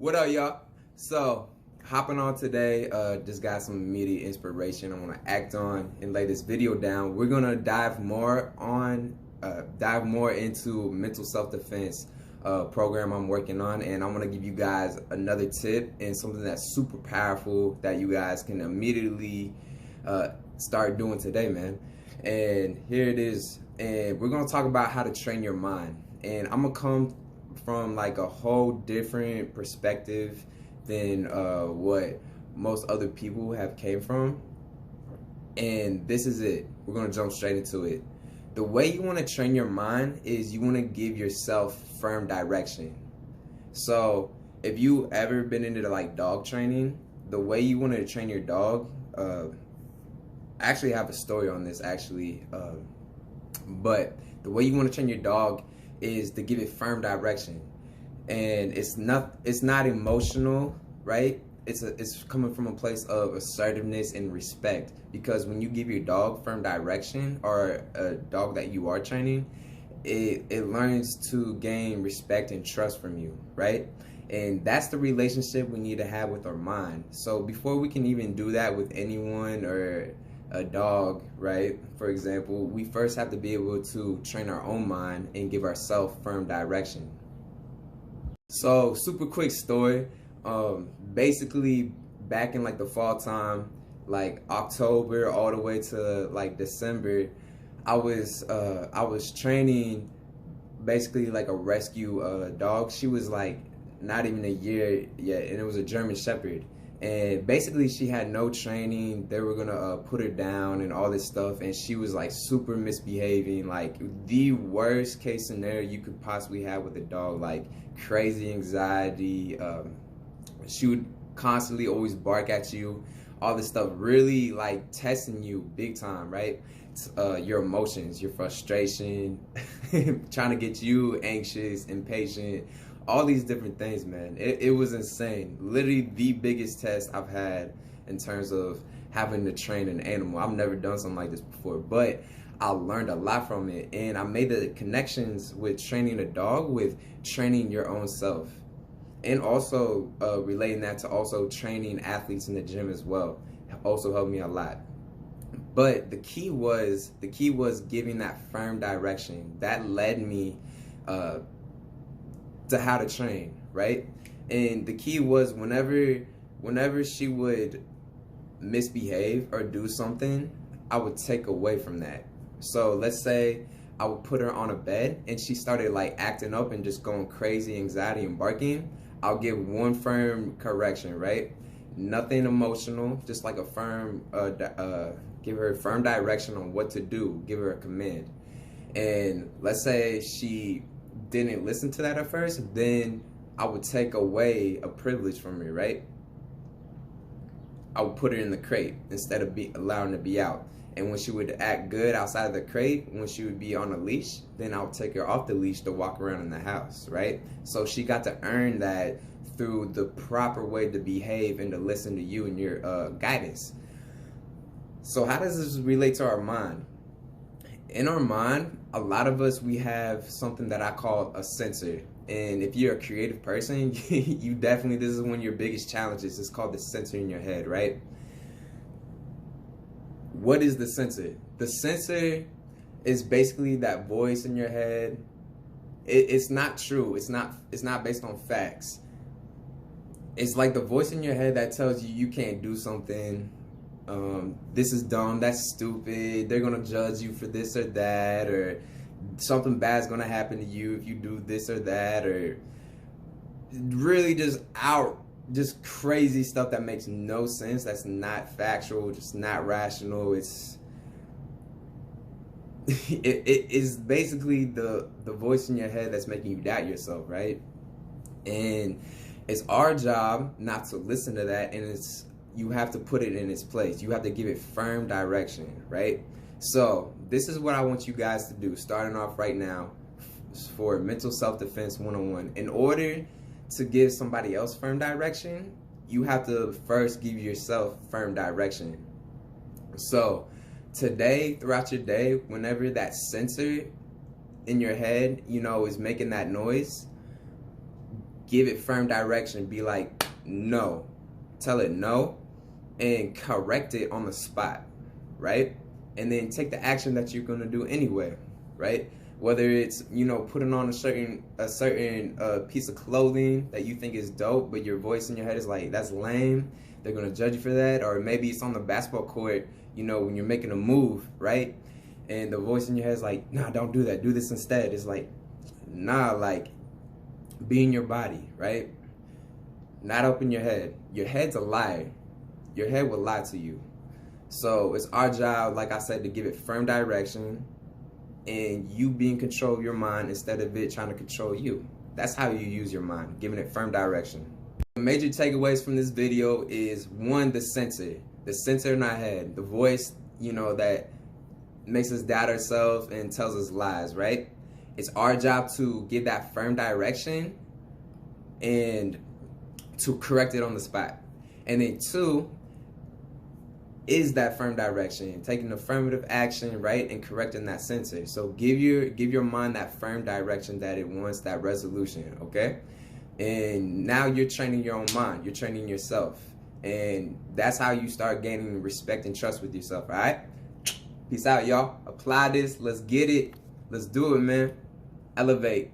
What up, y'all? So, hopping on today, just got some immediate inspiration I want to act on and lay this video down. We're gonna dive more into mental self-defense program I'm working on, and I'm gonna give you guys another tip and something that's super powerful that you guys can immediately start doing today, man. And here it is, and we're gonna talk about how to train your mind. And I'm gonna come from like a whole different perspective than what most other people have came from. And this is it. We're gonna jump straight into it. The way you want to train your mind is you want to give yourself firm direction. So if you ever been into like dog training, the way you want to train your dog, I actually have a story on this actually, but the way you want to train your dog is to give it firm direction. And it's not emotional, right? It's coming from a place of assertiveness and respect, because when you give your dog firm direction, or a dog that you are training, it learns to gain respect and trust from you, right? And that's the relationship we need to have with our mind. So before we can even do that with anyone or a dog, right? For example, we first have to be able to train our own mind and give ourselves firm direction. So super quick story. Basically back in like the fall time, like October all the way to like December, I was training basically like a rescue dog. She was like not even a year yet, and it was a German Shepherd. And basically she had no training. They were gonna put her down and all this stuff, and she was like super misbehaving, like the worst case scenario you could possibly have with a dog, like crazy anxiety. She would constantly always bark at you, all this stuff, really like testing you big time, right? Your emotions, your frustration, trying to get you anxious, impatient, all these different things, man. It was insane. Literally the biggest test I've had in terms of having to train an animal. I've never done something like this before, but I learned a lot from it. And I made the connections with training a dog with training your own self. And also relating that to also training athletes in the gym as well. Also helped me a lot. But the key was giving that firm direction. That led me to how to train, right? And the key was whenever she would misbehave or do something, I would take away from that. So let's say I would put her on a bed and she started like acting up and just going crazy, anxiety and barking. I'll give one firm correction, right? Nothing emotional, just like a firm, give her firm direction on what to do, give her a command. And let's say she didn't listen to that at first, then I would take away a privilege from her, right? I would put her in the crate instead of allowing her to be out. And when she would act good outside of the crate, when she would be on a leash, then I would take her off the leash to walk around in the house, right? So she got to earn that through the proper way to behave and to listen to you and your guidance. So how does this relate to our mind? In our mind, a lot of us, we have something that I call a censor. And if you're a creative person, you definitely, this is one of your biggest challenges. It's called the censor in your head, right? What is the censor? The censor is basically that voice in your head. It's not true. It's not based on facts. It's like the voice in your head that tells you can't do something. This is dumb, that's stupid, they're gonna judge you for this or that, or something bad's gonna happen to you if you do this or that, or really just crazy stuff that makes no sense, that's not factual, just not rational. It is basically the voice in your head that's making you doubt yourself, right? And it's our job not to listen to that, and you have to put it in its place. You have to give it firm direction, right? So this is what I want you guys to do, starting off right now for Mental Self-Defense 101. In order to give somebody else firm direction, you have to first give yourself firm direction. So today, throughout your day, whenever that censor in your head, is making that noise, give it firm direction. Be like, no. Tell it no and correct it on the spot, right? And then take the action that you're gonna do anyway, right? Whether it's, you know, putting on a certain piece of clothing that you think is dope, but your voice in your head is like, that's lame. They're gonna judge you for that. Or maybe it's on the basketball court, you know, when you're making a move, right? And the voice in your head is like, nah, don't do that. Do this instead. It's like, nah, like, be in your body, right? Not up in your head. Your head's a lie. Your head will lie to you. So it's our job, like I said, to give it firm direction and you be in control of your mind instead of it trying to control you. That's how you use your mind, giving it firm direction. The major takeaways from this video is, one, the censor in our head, the voice, you know, that makes us doubt ourselves and tells us lies, right? It's our job to give that firm direction and to correct it on the spot. And then two, is that firm direction, taking affirmative action, right, and correcting that censor. So give your mind that firm direction that it wants, that resolution, okay? And now you're training your own mind, you're training yourself, and that's how you start gaining respect and trust with yourself. All right, peace out, y'all. Apply this. Let's get it. Let's do it, man. Elevate.